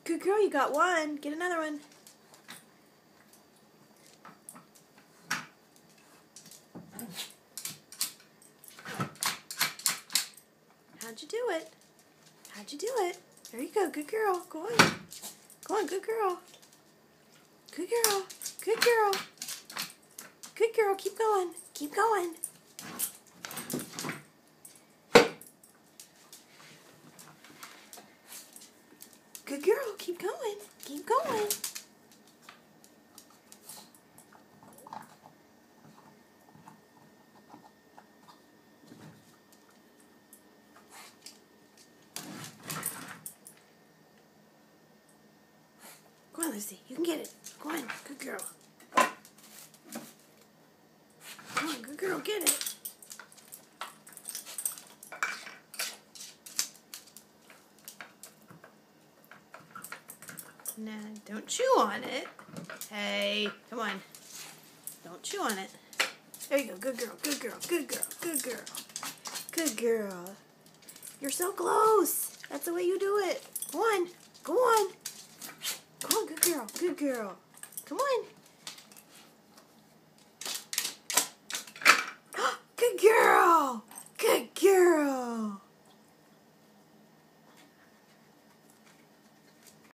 Good girl, you got one. Get another one. How'd you do it? How'd you do it? There you go. Good girl. Go on. Go on. Good girl. Good girl. Good girl. Good girl. Keep going. Keep going. Good girl. Keep going. Keep going. Go on, Lucy. You can get it. Go on. Good girl. Come on, good girl. Get it. Nah, don't chew on it. Hey, come on. Don't chew on it. There you go. Good girl. Good girl. Good girl. Good girl. Good girl. You're so close. That's the way you do it. Go on. Go on. Come on, good girl. Good girl. Come on.